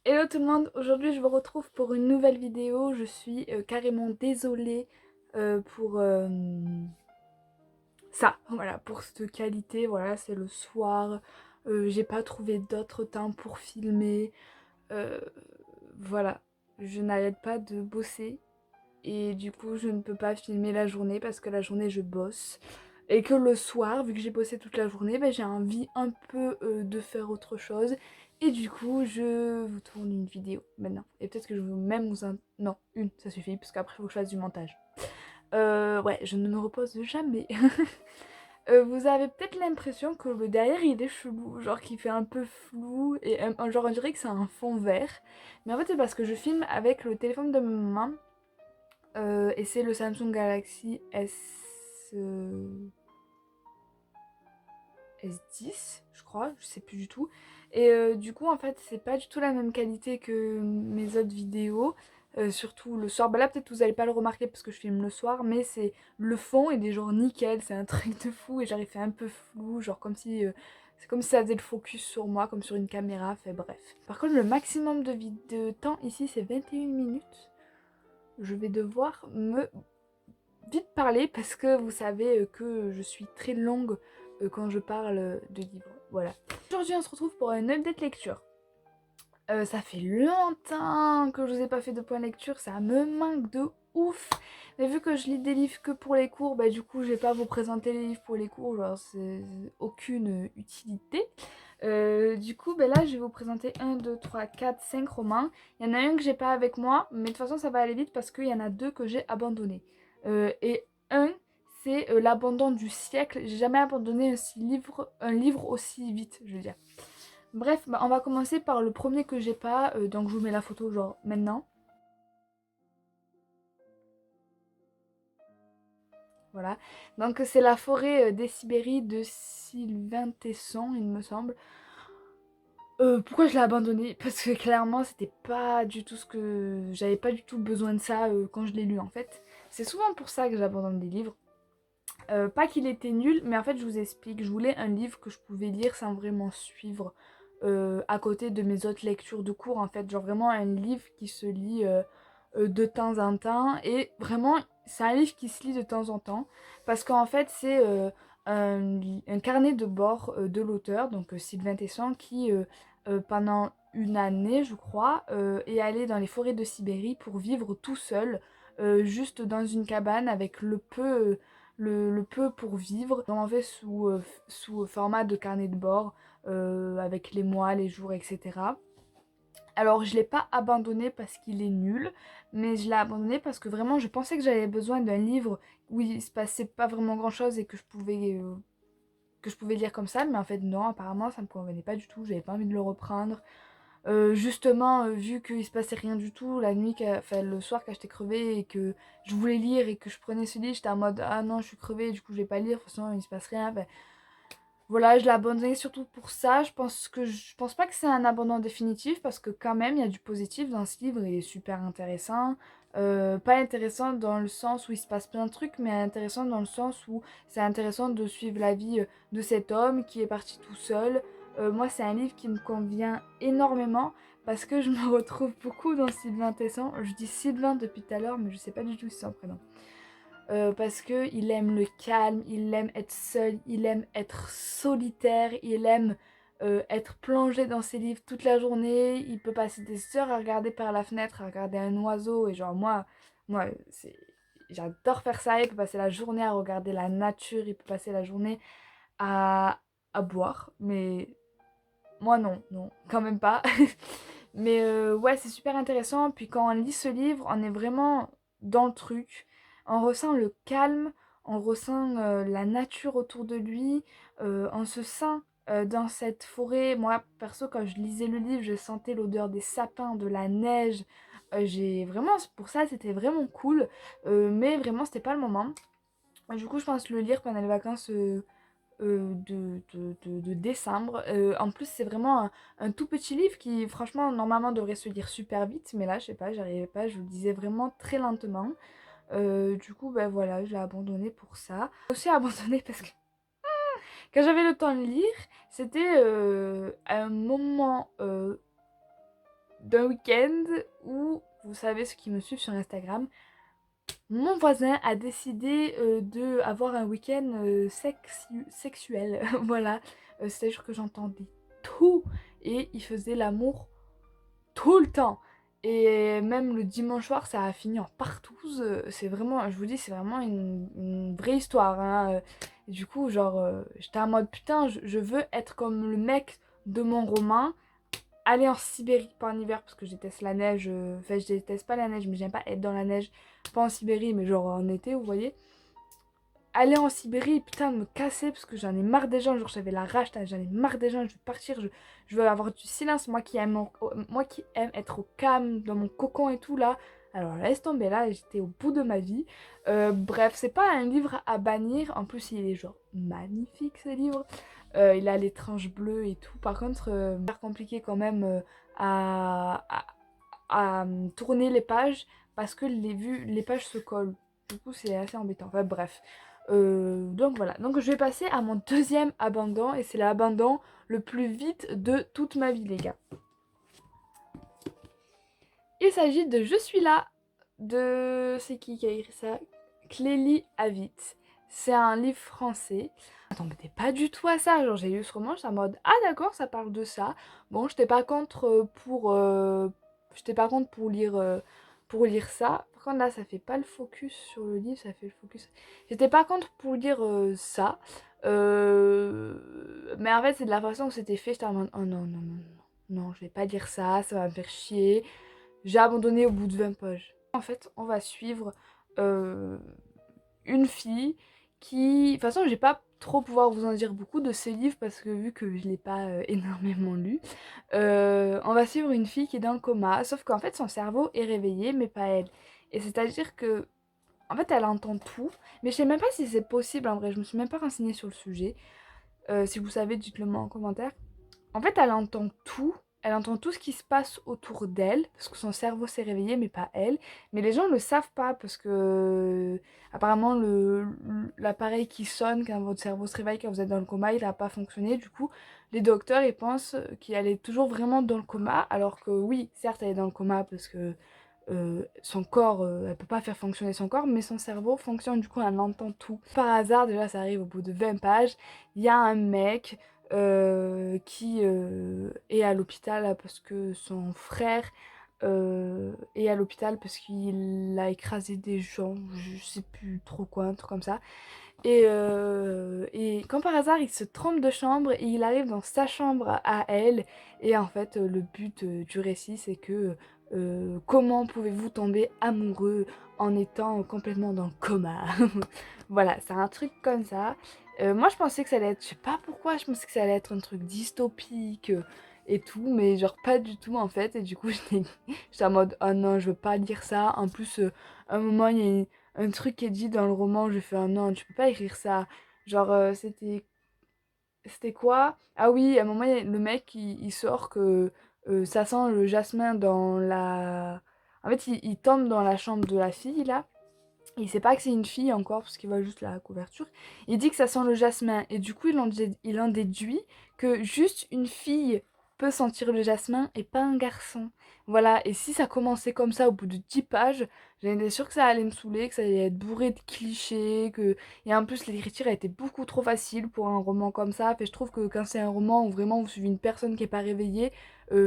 Hello tout le monde, aujourd'hui je vous retrouve pour une nouvelle vidéo. Je suis carrément désolée pour ça, voilà, pour cette qualité, voilà, c'est le soir, j'ai pas trouvé d'autre temps pour filmer, euh, voilà, je n'arrête pas de bosser et du coup je ne peux pas filmer la journée parce que la journée je bosse. Et que le soir, vu que j'ai bossé toute la journée, ben, j'ai envie un peu de faire autre chose. Et du coup, je vous tourne une vidéo maintenant. Et peut-être que je vais même vous en... Non, une, ça suffit, parce qu'après, il faut que je fasse du montage. Ouais, je ne me repose jamais. Vous avez peut-être l'impression que le derrière, il est chelou. Genre qu'il fait un peu flou. Et genre, on dirait que c'est un fond vert. Mais en fait, c'est parce que je filme avec le téléphone de ma maman. Et c'est le Samsung Galaxy S10, je crois, je sais plus du tout. Et du coup, en fait, c'est pas du tout la même qualité que mes autres vidéos, surtout le soir. Bah là, peut-être vous allez pas le remarquer parce que je filme le soir, mais c'est le fond il est genre nickel, c'est un truc de fou et j'arrive fait un peu flou, genre comme si c'est comme si ça faisait le focus sur moi, comme sur une caméra, fait bref. Par contre, le maximum de temps ici, c'est 21 minutes. Je vais devoir me vite parler parce que vous savez que je suis très longue quand je parle de livres. Voilà. Aujourd'hui, on se retrouve pour une update lecture. Ça fait longtemps que je vous ai pas fait de point lecture, ça me manque de ouf. Mais vu que je lis des livres que pour les cours, bah du coup je vais pas vous présenter les livres pour les cours, genre c'est aucune utilité. Du coup bah là je vais vous présenter 5 romans. Il y en a un que j'ai pas avec moi, mais de toute façon ça va aller vite parce qu'il y en a deux que j'ai abandonnés. Et un c'est l'abandon du siècle. J'ai jamais abandonné un livre aussi vite, je veux dire. Bref, bah, on va commencer par le premier que j'ai pas, donc je vous mets la photo genre maintenant. Voilà. Donc c'est la forêt des Sibéries de Sylvain Tesson, il me semble. Pourquoi je l'ai abandonné? Parce que clairement c'était pas du tout ce que... J'avais pas du tout besoin de ça quand je l'ai lu en fait. C'est souvent pour ça que j'abandonne des livres. Pas qu'il était nul, mais en fait je vous explique. Je voulais un livre que je pouvais lire sans vraiment suivre à côté de mes autres lectures de cours en fait. Genre vraiment un livre qui se lit de temps en temps. Et vraiment, c'est un livre qui se lit de temps en temps. Parce qu'en fait, c'est un carnet de bord de l'auteur, donc Sylvain Tesson, qui pendant une année, je crois, est allé dans les forêts de Sibérie pour vivre tout seul, juste dans une cabane avec le peu pour vivre, en fait sous format de carnet de bord, avec les mois, les jours, etc. Alors je l'ai pas abandonné parce qu'il est nul, mais je l'ai abandonné parce que vraiment je pensais que j'avais besoin d'un livre où il se passait pas vraiment grand chose et que je pouvais lire comme ça, mais en fait non, apparemment ça me convenait pas du tout, j'avais pas envie de le reprendre. Justement, vu qu'il se passait rien du tout, la nuit, enfin le soir quand j'étais crevée et que je voulais lire et que je prenais ce livre, j'étais en mode ah non je suis crevée, du coup je vais pas lire, de toute façon il se passe rien. Enfin, voilà, je l'ai abandonné surtout pour ça. Je pense pas que c'est un abandon définitif parce que quand même il y a du positif dans ce livre, il est super intéressant. Pas intéressant dans le sens où il se passe plein de trucs, mais intéressant dans le sens où c'est intéressant de suivre la vie de cet homme qui est parti tout seul. Moi, c'est un livre qui me convient énormément parce que je me retrouve beaucoup dans Sylvain Tesson. Je dis Sylvain depuis tout à l'heure, mais je sais pas du tout si c'est son prénom. Parce que il aime le calme, il aime être seul, il aime être solitaire, il aime être plongé dans ses livres toute la journée. Il peut passer des heures à regarder par la fenêtre, à regarder un oiseau. Et genre moi j'adore faire ça. Il peut passer la journée à regarder la nature, il peut passer la journée à, à boire. Mais moi non, non, quand même pas. Mais ouais, c'est super intéressant. Puis quand on lit ce livre, on est vraiment dans le truc. On ressent le calme, on ressent la nature autour de lui, on se sent dans cette forêt. Moi, perso, quand je lisais le livre, je sentais l'odeur des sapins, de la neige. J'ai vraiment, pour ça, c'était vraiment cool. Mais vraiment, c'était pas le moment. Du coup, je pense le lire pendant les vacances de décembre. En plus, c'est vraiment un tout petit livre qui, franchement, normalement devrait se lire super vite, mais là, je sais pas, j'arrivais pas, je le disais vraiment très lentement. Du coup, ben voilà, je l'ai abandonné pour ça. J'ai aussi abandonné parce que quand j'avais le temps de lire, c'était un moment d'un week-end où, vous savez ceux qui me suivent sur Instagram, mon voisin a décidé de avoir un week-end sexuel. Voilà, c'est-à-dire que j'entendais tout et il faisait l'amour tout le temps. Et même le dimanche soir, ça a fini en partouze. C'est vraiment, je vous dis, c'est vraiment une vraie histoire, hein. Et du coup, genre, j'étais en mode putain, je veux être comme le mec de mon roman, aller en Sibérie, pas en hiver parce que je déteste la neige. Enfin, je déteste pas la neige, mais j'aime pas être dans la neige. Pas en Sibérie, mais genre en été, vous voyez. Aller en Sibérie et putain de me casser parce que j'en ai marre des gens, genre j'avais la rage, j'en ai marre des gens, je veux partir, je veux avoir du silence, moi qui aime être au calme, dans mon cocon et tout là. Alors laisse tomber là, j'étais au bout de ma vie. Bref, c'est pas un livre à bannir, en plus il est genre magnifique ce livre. Il a les tranches bleues et tout, par contre, c'est compliqué quand même à tourner les pages parce que les pages se collent. Du coup c'est assez embêtant, enfin bref. Donc voilà, donc je vais passer à mon deuxième abandon et c'est l'abandon le plus vite de toute ma vie les gars. Il s'agit de Je suis là de... C'est qui a écrit ça? Clélie Avit. C'est un livre français. Attends, mais t'es pas du tout à ça, genre j'ai lu ce roman, j'étais en mode ah d'accord ça parle de ça. Bon j'étais pas contre j'étais pas contre pour lire ça. Par contre là ça fait pas le focus sur le livre, ça fait le focus. J'étais pas contre pour lire ça. Mais en fait c'est de la façon où c'était fait, j'étais en mode oh non non non non non je vais pas lire ça va me faire chier. J'ai abandonné au bout de 20 pages. En fait, on va suivre euh, une fille qui... De toute façon, je vais pas trop pouvoir vous en dire beaucoup de ce livre parce que vu que je l'ai pas énormément lu, on va suivre une fille qui est dans le coma, sauf qu'en fait son cerveau est réveillé mais pas elle. Et c'est-à-dire que en fait elle entend tout, mais je sais même pas si c'est possible en vrai, je me suis même pas renseignée sur le sujet. Si vous savez, dites-le moi en commentaire. En fait, elle entend tout ce qui se passe autour d'elle, parce que son cerveau s'est réveillé, mais pas elle. Mais les gens ne le savent pas, parce que apparemment l'appareil qui sonne quand votre cerveau se réveille, quand vous êtes dans le coma, il n'a pas fonctionné. Du coup, les docteurs, ils pensent qu'elle est toujours vraiment dans le coma, alors que oui, certes, elle est dans le coma, parce que son corps, elle peut pas faire fonctionner son corps, mais son cerveau fonctionne, du coup elle entend tout. Par hasard, déjà ça arrive au bout de 20 pages, il y a un mec qui est à l'hôpital parce que son frère est à l'hôpital parce qu'il a écrasé des gens, je sais plus trop quoi, un truc comme ça. Et comme par hasard, il se trompe de chambre et il arrive dans sa chambre à elle. Et en fait, le but du récit, c'est que comment pouvez-vous tomber amoureux en étant complètement dans le coma? Voilà, c'est un truc comme ça. Moi, je pensais que ça allait être, je sais pas pourquoi, je pensais que ça allait être un truc dystopique et tout, mais genre pas du tout en fait. Et du coup, j'étais en mode, oh non, je veux pas lire ça. En plus, à un moment, il y a un truc qui est dit dans le roman, j'ai fait, oh non, tu peux pas écrire ça. Genre, c'était quoi? Ah oui, à un moment, le mec, il sort que ça sent le jasmin dans la... En fait, il tombe dans la chambre de la fille, là. Il sait pas que c'est une fille encore, parce qu'il voit juste la couverture. Il dit que ça sent le jasmin. Et du coup, il en déduit que juste une fille peut sentir le jasmin et pas un garçon. Voilà, et si ça commençait comme ça au bout de 10 pages, j'étais sûre que ça allait me saouler, que ça allait être bourré de clichés, que... Et en plus, l'écriture a été beaucoup trop facile pour un roman comme ça. Et je trouve que quand c'est un roman où vraiment vous suivez une personne qui est pas réveillée,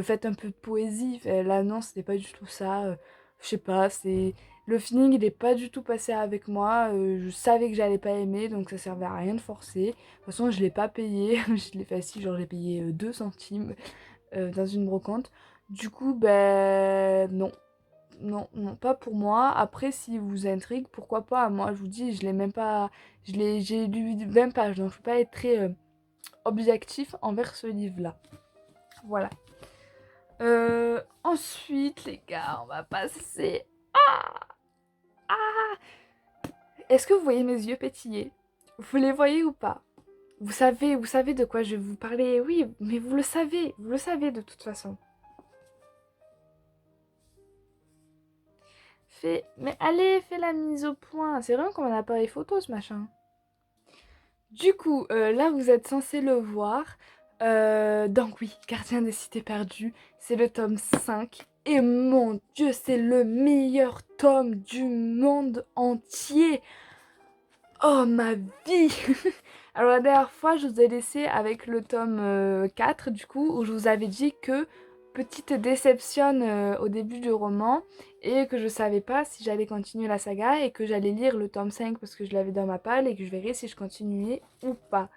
faites un peu de poésie. Là, non, c'était pas du tout ça. Je sais pas, c'est... Le feeling, il est pas du tout passé avec moi. Je savais que j'allais pas aimer, donc ça servait à rien de forcer. De toute façon, je l'ai pas payé. Je l'ai fait assis, genre j'ai payé 2 centimes dans une brocante. Du coup, ben non. Non, non, pas pour moi. Après, si vous intrigue, pourquoi pas. Moi, je vous dis, je l'ai même pas... J'ai lu 20 pages, donc je peux pas être très objectif envers ce livre-là. Voilà. Ensuite, les gars, on va passer... Ah! Est-ce que vous voyez mes yeux pétiller? Vous les voyez ou pas? Vous savez de quoi je vais vous parler. Oui, mais vous le savez de toute façon. Mais allez, fais la mise au point. C'est vraiment comme un appareil photo ce machin. Du coup, là vous êtes censé le voir. Donc oui, Gardien des cités perdues, c'est le tome 5. Et mon Dieu, c'est le meilleur tome du monde entier. Oh ma vie. Alors la dernière fois, je vous ai laissé avec le tome 4 du coup, où je vous avais dit que petite déception au début du roman et que je savais pas si j'allais continuer la saga et que j'allais lire le tome 5 parce que je l'avais dans ma palle et que je verrais si je continuais ou pas.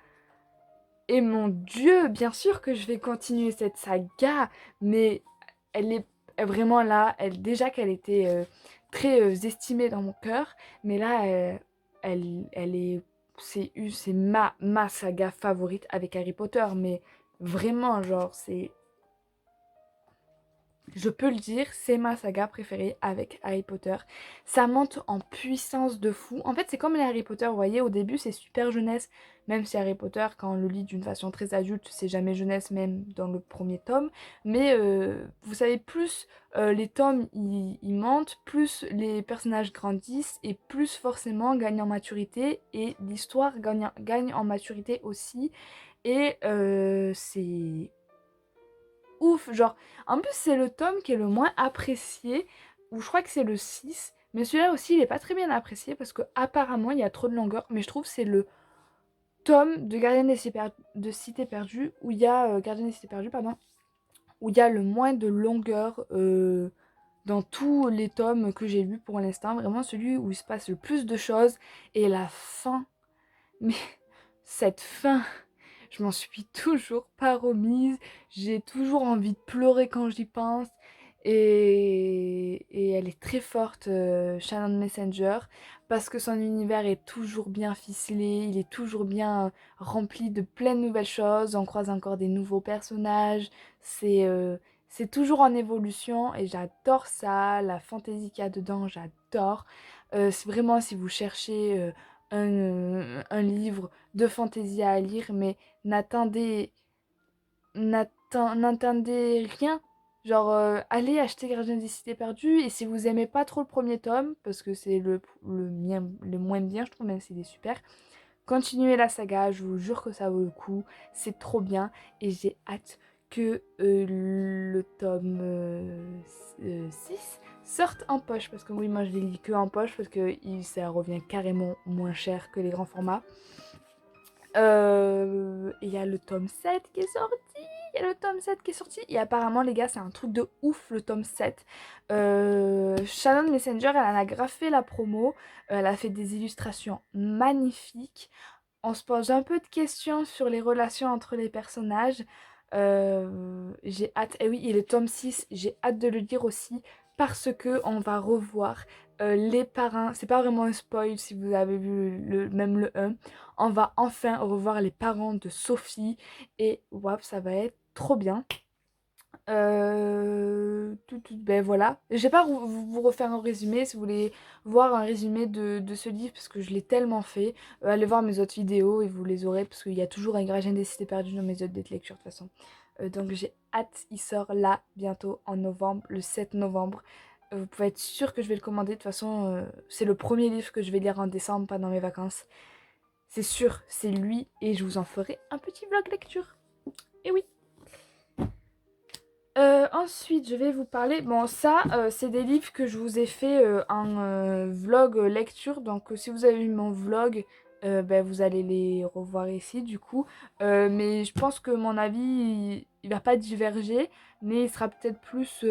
Et mon Dieu, bien sûr que je vais continuer cette saga, mais elle est vraiment là, déjà qu'elle était très estimée dans mon cœur, mais là, elle est, c'est ma saga favorite avec Harry Potter, mais vraiment, genre, je peux le dire, c'est ma saga préférée avec Harry Potter. Ça monte en puissance de fou. En fait, c'est comme les Harry Potter, vous voyez, au début, c'est super jeunesse. Même si Harry Potter, quand on le lit d'une façon très adulte, c'est jamais jeunesse, même dans le premier tome. Mais vous savez, plus les tomes ils montent, plus les personnages grandissent et plus forcément gagnent en maturité. Et l'histoire gagne en maturité aussi. Et c'est ouf, genre, en plus c'est le tome qui est le moins apprécié, ou je crois que c'est le 6 mais celui-là aussi il est pas très bien apprécié parce que apparemment il y a trop de longueur, mais je trouve que c'est le tome de Gardien de Cité Perdue, où il y a, Gardien des Cités Perdues, pardon, où il y a le moins de longueur dans tous les tomes que j'ai lus pour l'instant, vraiment celui où il se passe le plus de choses, et la fin, mais cette fin, je m'en suis toujours pas remise. J'ai toujours envie de pleurer quand j'y pense. Et elle est très forte, Shannon Messenger, parce que son univers est toujours bien ficelé, il est toujours bien rempli de plein de nouvelles choses, on croise encore des nouveaux personnages, c'est c'est toujours en évolution et j'adore ça, la fantaisie qu'il y a dedans, j'adore. C'est vraiment si vous cherchez un livre de fantaisie à lire, mais n'attendez n'attendez rien. Genre, allez acheter Gardien des Cités Perdues, et si vous aimez pas trop le premier tome, parce que c'est le moins bien, je trouve, même s'il est super, continuez la saga, je vous jure que ça vaut le coup, c'est trop bien, et j'ai hâte que le tome 6 sorte en poche, parce que oui, moi je les lis que en poche, parce que ça revient carrément moins cher que les grands formats. Il y a le tome 7 qui est sorti. Il y a le tome 7 qui est sorti. Et apparemment, les gars, c'est un truc de ouf, le tome 7. Shannon Messenger, elle en a graffé la promo. Elle a fait des illustrations magnifiques. On se pose un peu de questions sur les relations entre les personnages. J'ai hâte. Et oui, et le tome 6, j'ai hâte de le lire aussi. Parce que on va revoir les parrains. C'est pas vraiment un spoil si vous avez vu même le 1. On va enfin revoir les parents de Sophie. Et waouh, ça va être trop bien. Ben voilà. Je vais pas vous refaire un résumé. Si vous voulez voir un résumé de ce livre, parce que je l'ai tellement fait, allez voir mes autres vidéos et vous les aurez, parce qu'il y a toujours un Gradient des Cités Perdues dans mes autres lectures de toute façon. Donc j'ai hâte, il sort là, bientôt, en novembre, le 7 novembre. Vous pouvez être sûr que je vais le commander. De toute façon, c'est le premier livre que je vais lire en décembre, pendant mes vacances. C'est sûr, c'est lui, et je vous en ferai un petit vlog lecture. Et oui. Ensuite, je vais vous parler. Bon, ça, c'est des livres que je vous ai fait en vlog lecture. Donc, si vous avez vu mon vlog, ben, vous allez les revoir ici, du coup. Mais je pense que mon avis, il va pas diverger, mais il sera peut-être plus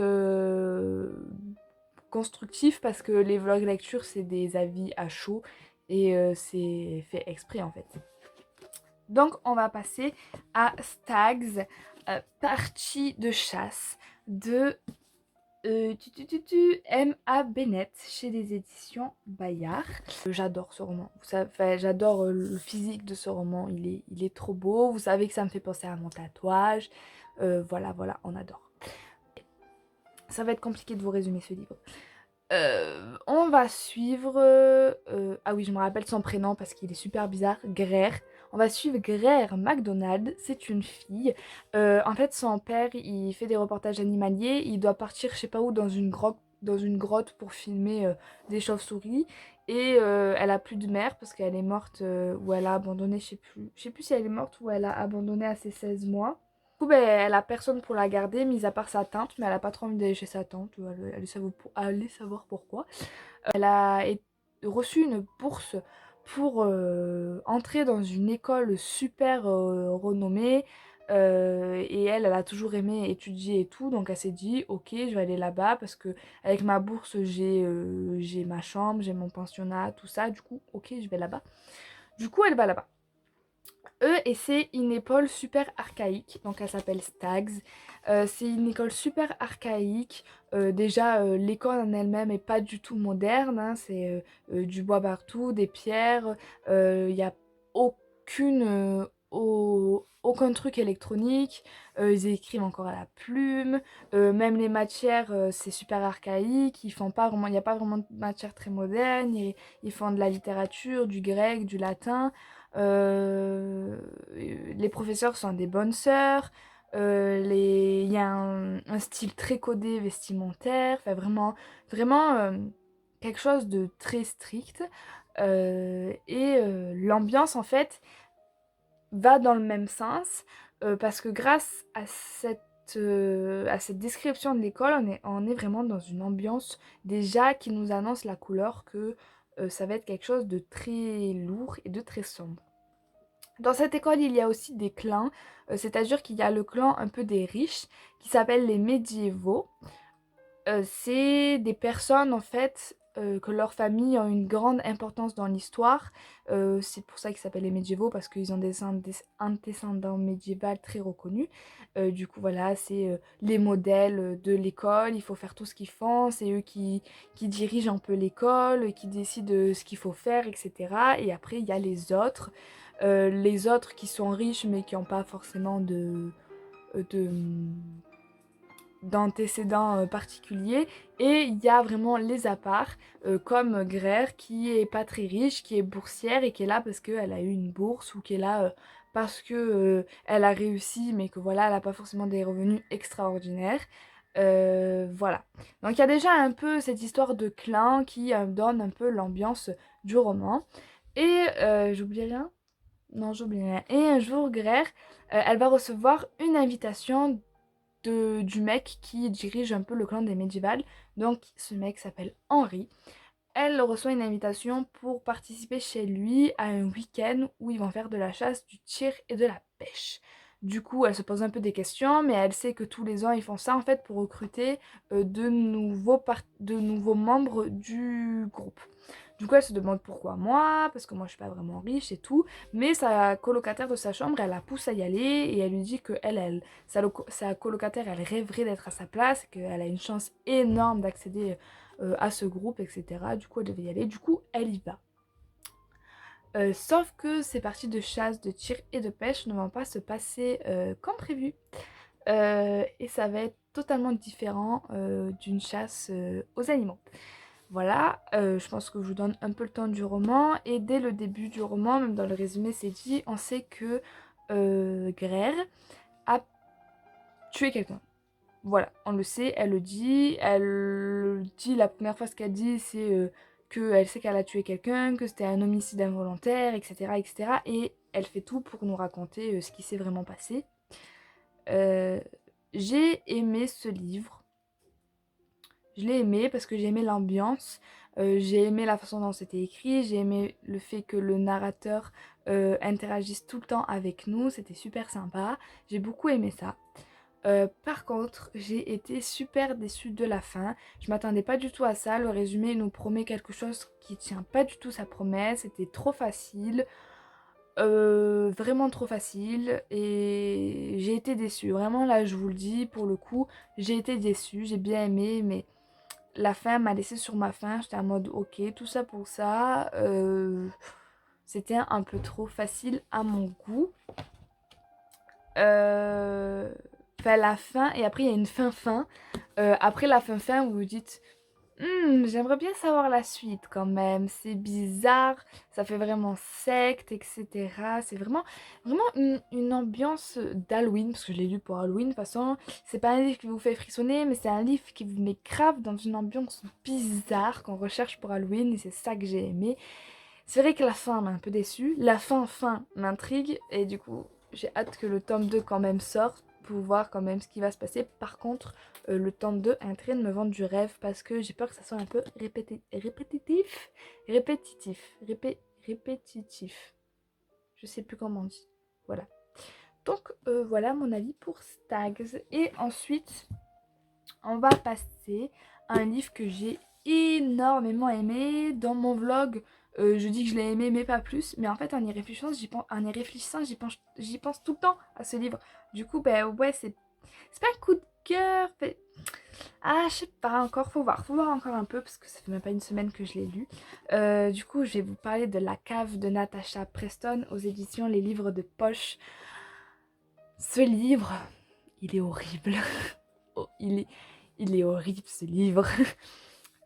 constructif parce que les vlogs lecture, c'est des avis à chaud et c'est fait exprès en fait. Donc, on va passer à Stags, partie de chasse de M.A. Bennett chez les éditions Bayard. J'adore ce roman. Vous savez, enfin, j'adore le physique de ce roman. Il est trop beau. Vous savez que ça me fait penser à mon tatouage. Voilà, voilà, on adore. Ça va être compliqué de vous résumer ce livre. On va suivre... ah oui, je me rappelle son prénom parce qu'il est super bizarre. Greer. On va suivre Greer MacDonald. C'est une fille. En fait, son père, il fait des reportages animaliers. Il doit partir, je sais pas où, dans une grotte pour filmer des chauves-souris. Et elle a plus de mère parce qu'elle est morte ou elle a abandonné, je sais plus. Je sais plus si elle est morte ou elle a abandonné à ses 16 mois. Du coup, ben, elle a personne pour la garder, mis à part sa tante, mais elle a pas trop envie d'aller chez sa tante, allez savoir pourquoi. Elle a reçu une bourse pour entrer dans une école super renommée. Et elle a toujours aimé étudier et tout, donc elle s'est dit ok, je vais aller là-bas parce que avec ma bourse j'ai ma chambre, j'ai mon pensionnat, tout ça. Du coup, ok, je vais là-bas. Du coup, elle va là-bas. Et c'est une école super archaïque, donc elle s'appelle Stags. C'est une école super archaïque. Déjà, l'école en elle-même est pas du tout moderne, hein. C'est du bois partout, des pierres. Il n'y a aucun truc électronique. Ils écrivent encore à la plume. Même les matières, c'est super archaïque. Ils font pas vraiment, il n'y a pas vraiment de matière très moderne. Ils font de la littérature, du grec, du latin. Euh, les professeurs sont des bonnes sœurs. Il y a un style très codé vestimentaire. Enfin, vraiment quelque chose de très strict. L'ambiance, en fait, va dans le même sens parce que grâce à cette description de l'école, on est vraiment dans une ambiance déjà qui nous annonce la couleur que ça va être quelque chose de très lourd et de très sombre. Dans cette école, il y a aussi des clans, c'est-à-dire qu'il y a le clan un peu des riches qui s'appelle les médiévaux. C'est des personnes en fait que leurs familles ont une grande importance dans l'histoire. C'est pour ça qu'ils s'appellent les médiévaux parce qu'ils ont un descendant médiéval très reconnu. Du coup voilà, c'est les modèles de l'école, il faut faire tout ce qu'ils font, c'est eux qui dirigent un peu l'école, qui décident ce qu'il faut faire, etc. Et après il y a les autres qui sont riches mais qui n'ont pas forcément de d'antécédents particuliers. Et il y a vraiment les apparts comme Grère qui est pas très riche, qui est boursière et qui est là parce qu'elle a eu une bourse ou qui est là parce que elle a réussi mais que voilà elle n'a pas forcément des revenus extraordinaires. Voilà. Donc il y a déjà un peu cette histoire de clan qui donne un peu l'ambiance du roman. Et j'oublie rien? Non, j'oublie rien. Et un jour, Grère, elle va recevoir une invitation du mec qui dirige un peu le clan des médiévales. Donc ce mec s'appelle Henri. Elle reçoit une invitation pour participer chez lui à un week-end où ils vont faire de la chasse, du tir et de la pêche. Du coup, elle se pose un peu des questions, mais elle sait que tous les ans, ils font ça en fait pour recruter de nouveaux membres du groupe. Du coup, elle se demande pourquoi moi, parce que moi je suis pas vraiment riche et tout. Mais sa colocataire de sa chambre, elle la pousse à y aller et elle lui dit que sa colocataire, elle rêverait d'être à sa place, qu'elle a une chance énorme d'accéder à ce groupe, etc. Du coup, elle devait y aller. Du coup, elle y va. Sauf que ces parties de chasse, de tir et de pêche ne vont pas se passer comme prévu. Et ça va être totalement différent d'une chasse aux animaux. Voilà, je pense que je vous donne un peu le temps du roman. Et dès le début du roman, même dans le résumé, c'est dit, on sait que Grère a tué quelqu'un. Voilà, on le sait, elle le dit. Elle dit, la première fois ce qu'elle dit, c'est qu'elle sait qu'elle a tué quelqu'un, que c'était un homicide involontaire, etc., etc. Et elle fait tout pour nous raconter ce qui s'est vraiment passé. Euh, j'ai aimé ce livre. Je l'ai aimé parce que j'ai aimé l'ambiance, j'ai aimé la façon dont c'était écrit, j'ai aimé le fait que le narrateur interagisse tout le temps avec nous, c'était super sympa, j'ai beaucoup aimé ça. Par contre, j'ai été super déçue de la fin. Je m'attendais pas du tout à ça. Le résumé nous promet quelque chose qui tient pas du tout sa promesse. C'était trop facile. Vraiment trop facile. Et j'ai été déçue. Vraiment, là, je vous le dis, pour le coup, j'ai été déçue. J'ai bien aimé, mais la fin m'a laissé sur ma faim. J'étais en mode, ok, tout ça pour ça. C'était un peu trop facile à mon goût. Enfin, la fin, et après il y a une fin. Après la fin, vous vous dites, j'aimerais bien savoir la suite quand même. C'est bizarre, ça fait vraiment secte, etc. C'est vraiment une ambiance d'Halloween, parce que je l'ai lu pour Halloween. De toute façon, c'est pas un livre qui vous fait frissonner, mais c'est un livre qui vous met grave dans une ambiance bizarre qu'on recherche pour Halloween, et c'est ça que j'ai aimé. C'est vrai que la fin m'a un peu déçue. La fin m'intrigue, et du coup, j'ai hâte que le tome 2 quand même sorte pour voir quand même ce qui va se passer. Par contre, le tome 2 est en train de me vendre du rêve parce que j'ai peur que ça soit un peu répétitif. Je sais plus comment on dit. Voilà. Donc voilà mon avis pour Stags. Et ensuite, on va passer à un livre que j'ai énormément aimé. Dans mon vlog, je dis que je l'ai aimé, mais pas plus. Mais en fait, en y réfléchissant, j'y pense tout le temps à ce livre. Du coup, ben ouais, c'est pas un coup de cœur. Ah, je sais pas encore, faut voir encore un peu parce que ça fait même pas une semaine que je l'ai lu. Du coup, je vais vous parler de La cave de Natasha Preston aux éditions Les Livres de Poche. Ce livre, il est horrible. Oh, il est horrible ce livre.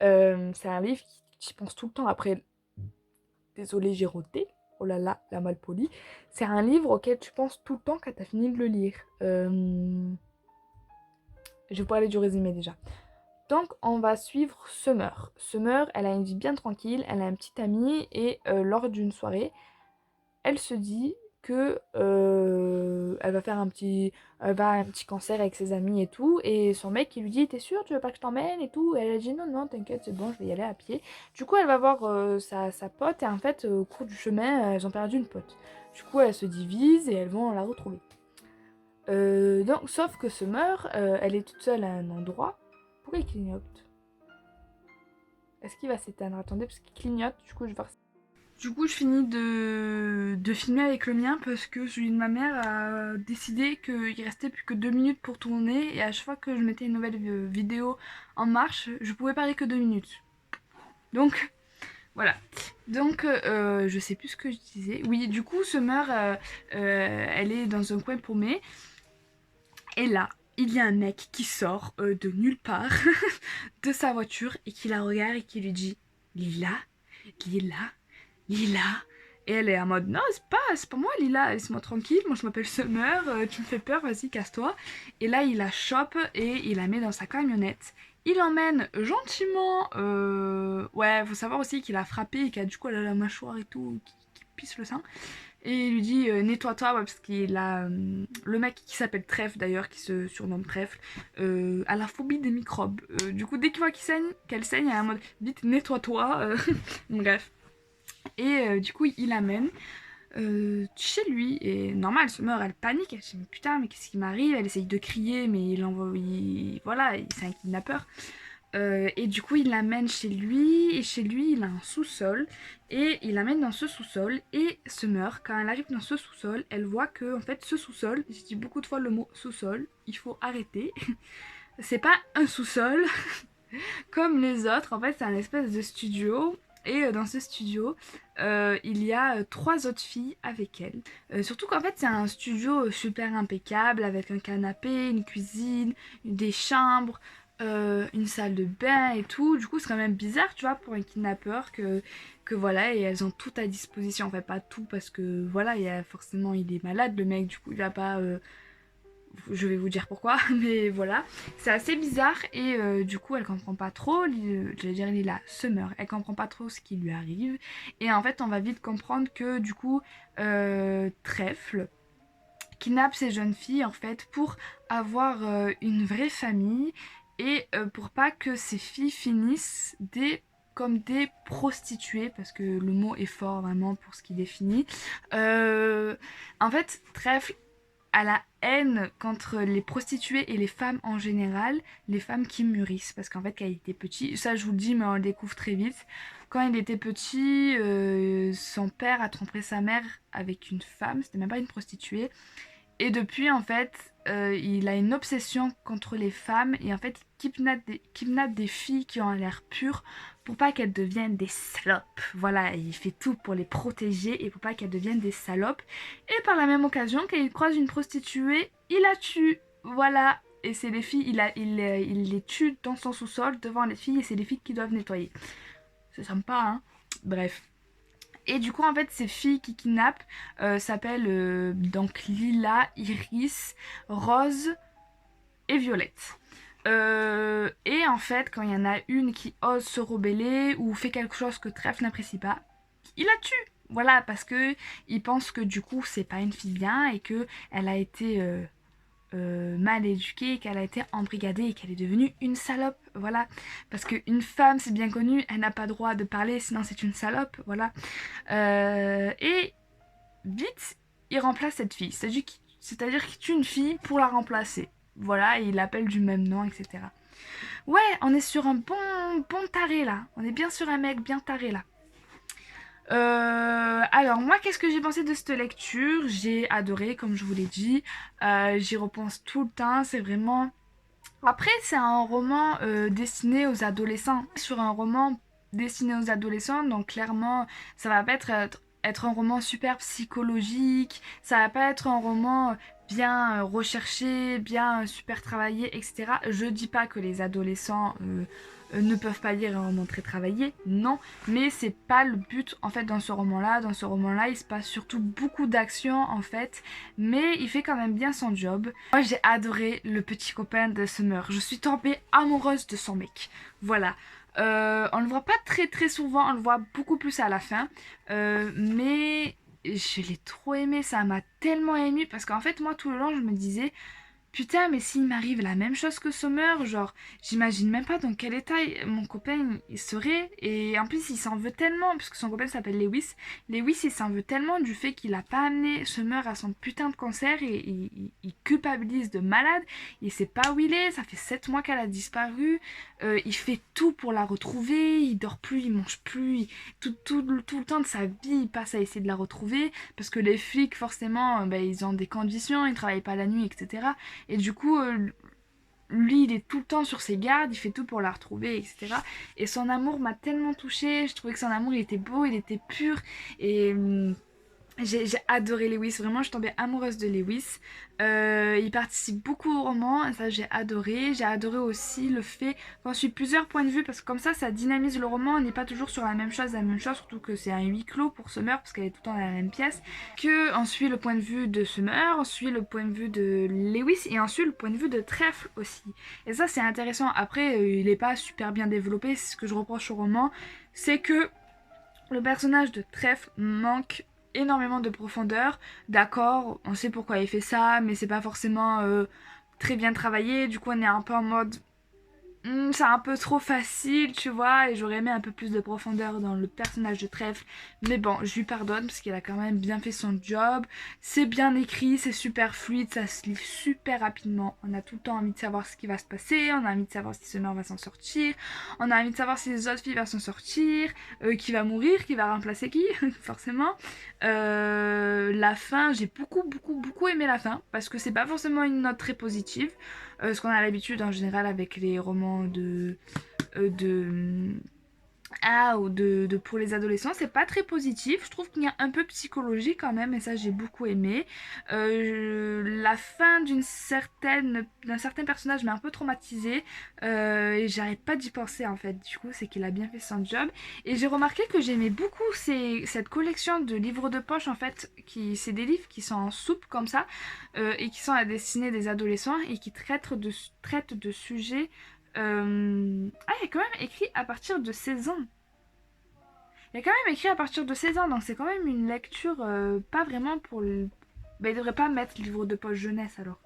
C'est un livre qui j'y pense tout le temps après. Désolée, j'ai roté. Oh là là, la malpolie. C'est un livre auquel tu penses tout le temps quand t'as fini de le lire. Je vais vous parler du résumé déjà. Donc, on va suivre Summer. Summer, elle a une vie bien tranquille, elle a un petit ami et lors d'une soirée, elle se dit que elle va faire un petit concert avec ses amis et tout, et son mec il lui dit t'es sûr tu veux pas que je t'emmène et tout, et elle a dit non t'inquiète c'est bon je vais y aller à pied. Du coup elle va voir sa pote et en fait au cours du chemin elles ont perdu une pote. Du coup elles se divisent et elles vont la retrouver. Donc sauf que Summer elle est toute seule à un endroit. Pourquoi il clignote? Est-ce qu'il va s'éteindre? Attendez parce qu'il clignote, du coup je vais voir. Du coup, je finis de filmer avec le mien parce que celui de ma mère a décidé qu'il restait plus que 2 minutes pour tourner et à chaque fois que je mettais une nouvelle vidéo en marche, je pouvais parler que 2 minutes. Donc, voilà. Donc, je sais plus ce que je disais. Oui, du coup, Summer, elle est dans un coin paumé et là, il y a un mec qui sort de nulle part de sa voiture et qui la regarde et qui lui dit « Lila, Lila ». Lila. Et elle est en mode non c'est pas moi Lila, laisse-moi tranquille, moi je m'appelle Summer, tu me fais peur, vas-y casse-toi. Et là il la chope et il la met dans sa camionnette. Il l'emmène gentiment, ouais faut savoir aussi qu'il a frappé et qu'il a du coup elle a la mâchoire et tout, qui pisse le sang. Et il lui dit nettoie-toi ouais, parce qu'il a le mec qui s'appelle Trèfle d'ailleurs, qui se surnomme Trèfle, a la phobie des microbes. Du coup dès qu'il voit qu'elle saigne, elle est en mode vite nettoie-toi. Bref. Et du coup, il l'amène chez lui. Et normal, Summer, elle panique. Elle se dit, mais putain, mais qu'est-ce qui m'arrive? Elle essaye de crier, mais voilà, c'est un kidnappeur. Et du coup, il l'amène chez lui. Et chez lui, il a un sous-sol. Et il l'amène dans ce sous-sol. Et Summer, quand elle arrive dans ce sous-sol, elle voit que, en fait, ce sous-sol, j'ai dit beaucoup de fois le mot sous-sol, il faut arrêter. C'est pas un sous-sol comme les autres. En fait, c'est un espèce de studio. Et dans ce studio, il y a 3 autres filles avec elle. Surtout qu'en fait, c'est un studio super impeccable avec un canapé, une cuisine, des chambres, une salle de bain et tout. Du coup, c'est quand même bizarre, tu vois, pour un kidnappeur que voilà, et elles ont tout à disposition. En fait, pas tout parce que voilà, forcément, il est malade le mec, du coup, il va pas. Je vais vous dire pourquoi, mais voilà. C'est assez bizarre et du coup elle comprend pas trop, j'allais dire Lila Summer, elle comprend pas trop ce qui lui arrive. Et en fait on va vite comprendre que du coup Trèfle kidnappe ces jeunes filles en fait pour avoir une vraie famille et pour pas que ces filles finissent comme des prostituées, parce que le mot est fort vraiment pour ce qu'il définit. En fait, Trèfle à la haine contre les prostituées et les femmes en général, les femmes qui mûrissent. Parce qu'en fait, quand il était petit, ça je vous le dis, mais on le découvre très vite. Quand il était petit, son père a trompé sa mère avec une femme, c'était même pas une prostituée. Et depuis, en fait, il a une obsession contre les femmes et en fait, il kidnappe des filles qui ont l'air pures pour pas qu'elles deviennent des salopes. Voilà, il fait tout pour les protéger et pour pas qu'elles deviennent des salopes. Et par la même occasion, quand il croise une prostituée, il la tue. Voilà. Et c'est les filles, il les tue dans son sous-sol devant les filles et c'est les filles qui doivent nettoyer. C'est sympa, hein? Bref. Et du coup, en fait, ces filles qui kidnappent s'appellent donc Lila, Iris, Rose et Violette. Et en fait, quand il y en a une qui ose se rebeller ou fait quelque chose que Trèfle n'apprécie pas, il la tue. Voilà, parce que il pense que du coup, c'est pas une fille bien et que elle a été mal éduquée, qu'elle a été embrigadée et qu'elle est devenue une salope, voilà. Parce qu'une femme, c'est bien connu, elle n'a pas droit de parler, sinon c'est une salope, voilà. Et vite, il remplace cette fille, c'est-à-dire qu'il tue une fille pour la remplacer. Voilà, et il l'appelle du même nom, etc. Ouais, on est sur un bon taré là. On est bien sur un mec bien taré là. Alors moi, qu'est-ce que j'ai pensé de cette lecture? J'ai adoré, comme je vous l'ai dit. J'y repense tout le temps. C'est vraiment... Après, c'est un roman destiné aux adolescents. Sur un roman destiné aux adolescents, donc clairement, ça va pas être un roman super psychologique. Ça va pas être un roman bien recherché, bien super travaillé, etc. Je dis pas que les adolescents ne peuvent pas lire un roman très travaillé, non, mais c'est pas le but en fait dans ce roman-là. Dans ce roman-là, il se passe surtout beaucoup d'action en fait, mais il fait quand même bien son job. Moi, j'ai adoré le petit copain de Summer. Je suis tombée amoureuse de son mec. Voilà. On le voit pas très souvent, on le voit beaucoup plus à la fin, mais je l'ai trop aimé, ça m'a tellement émue parce qu'en fait moi tout le long je me disais putain, mais s'il m'arrive la même chose que Sommer, genre, j'imagine même pas dans quel état mon copain il serait. Et en plus, il s'en veut tellement, puisque son copain s'appelle Lewis. Lewis, il s'en veut tellement du fait qu'il a pas amené Sommer à son putain de concert et il culpabilise de malade. Il sait pas où il est, ça fait 7 mois qu'elle a disparu. Il fait tout pour la retrouver, il dort plus, il mange plus. Tout le temps de sa vie, il passe à essayer de la retrouver. Parce que les flics, forcément, ben, ils ont des conditions, ils travaillent pas la nuit, etc. Et du coup, lui, il est tout le temps sur ses gardes, il fait tout pour la retrouver, etc. Et son amour m'a tellement touchée, je trouvais que son amour, il était beau, il était pur, et j'ai adoré Lewis, vraiment je suis tombée amoureuse de Lewis. Il participe beaucoup au roman, et ça j'ai adoré. J'ai adoré aussi le fait qu'on suit plusieurs points de vue, parce que comme ça dynamise le roman, on n'est pas toujours sur la même chose, surtout que c'est un huis clos pour Summer, parce qu'elle est tout le temps dans la même pièce. Que on suit le point de vue de Summer, on suit le point de vue de Lewis, et ensuite le point de vue de Trèfle aussi. Et ça c'est intéressant. Après, il n'est pas super bien développé, c'est ce que je reproche au roman, c'est que le personnage de Trèfle manque énormément de profondeur. D'accord, on sait pourquoi il fait ça, mais c'est pas forcément très bien travaillé. Du coup, on est un peu en mode c'est un peu trop facile, tu vois, et j'aurais aimé un peu plus de profondeur dans le personnage de Trèfle. Mais bon, je lui pardonne parce qu'il a quand même bien fait son job. C'est bien écrit, c'est super fluide, ça se lit super rapidement. On a tout le temps envie de savoir ce qui va se passer, on a envie de savoir si Summer va s'en sortir, on a envie de savoir si les autres filles vont s'en sortir, qui va mourir, qui va remplacer qui, forcément. La fin, j'ai beaucoup aimé la fin parce que c'est pas forcément une note très positive. Ce qu'on a l'habitude en général avec les romans de ou pour les adolescents, c'est pas très positif. Je trouve qu'il y a un peu psychologie quand même, et ça j'ai beaucoup aimé. La fin d'un certain personnage m'a un peu traumatisée, et j'arrête pas d'y penser en fait. Du coup, c'est qu'il a bien fait son job. Et j'ai remarqué que j'aimais beaucoup cette collection de livres de poche en fait. C'est des livres qui sont en soupe comme ça, et qui sont à destinée des adolescents et qui traitent de sujets. Il y a quand même écrit à partir de 16 ans. Il y a quand même écrit à partir de 16 ans, donc c'est quand même une lecture pas vraiment pour le... Bah, il devrait pas mettre livre de poche jeunesse alors.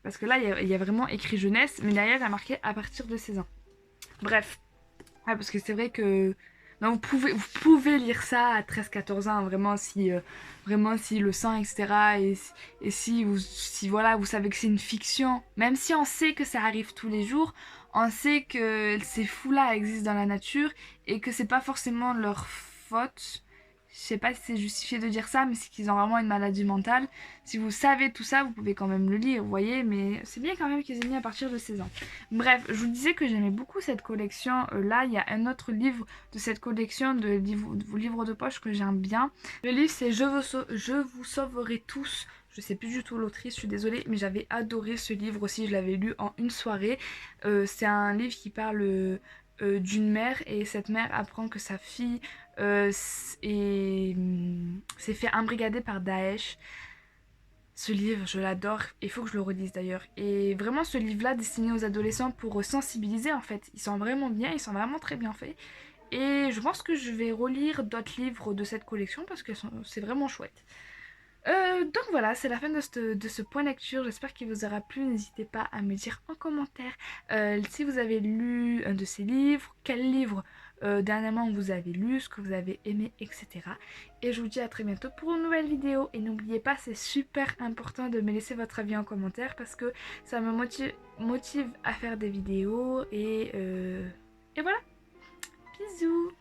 Parce que là, il y a vraiment écrit jeunesse, mais derrière, il y a marqué à partir de 16 ans. Bref. Ouais, parce que c'est vrai que... Non, vous pouvez lire ça à 13-14 ans, vraiment si le sang, etc. Et si voilà, vous savez que c'est une fiction, même si on sait que ça arrive tous les jours, on sait que ces fous-là existent dans la nature et que c'est pas forcément leur faute. Je sais pas si c'est justifié de dire ça, mais c'est qu'ils ont vraiment une maladie mentale. Si vous savez tout ça, vous pouvez quand même le lire, vous voyez, mais c'est bien quand même qu'ils aient mis à partir de 16 ans. Bref, je vous disais que j'aimais beaucoup cette collection. Là, il y a un autre livre de cette collection de livres de poche que j'aime bien. Le livre, c'est Je vous sauverai tous. Je sais plus du tout l'autrice, je suis désolée, mais j'avais adoré ce livre aussi, je l'avais lu en une soirée. C'est un livre qui parle d'une mère, et cette mère apprend que sa fille s'est fait embrigader par Daesh. Ce livre, je l'adore, il faut que je le relise d'ailleurs. Et vraiment, ce livre-là, destiné aux adolescents pour sensibiliser en fait, ils sont vraiment bien, ils sont vraiment très bien faits. Et je pense que je vais relire d'autres livres de cette collection parce que c'est vraiment chouette. Donc voilà, c'est la fin de ce point lecture. J'espère qu'il vous aura plu. N'hésitez pas à me dire en commentaire si vous avez lu un de ces livres, quel livre dernièrement vous avez lu, ce que vous avez aimé, etc. Et je vous dis à très bientôt pour une nouvelle vidéo. Et n'oubliez pas, c'est super important de me laisser votre avis en commentaire parce que ça me motive à faire des vidéos. Et voilà, bisous!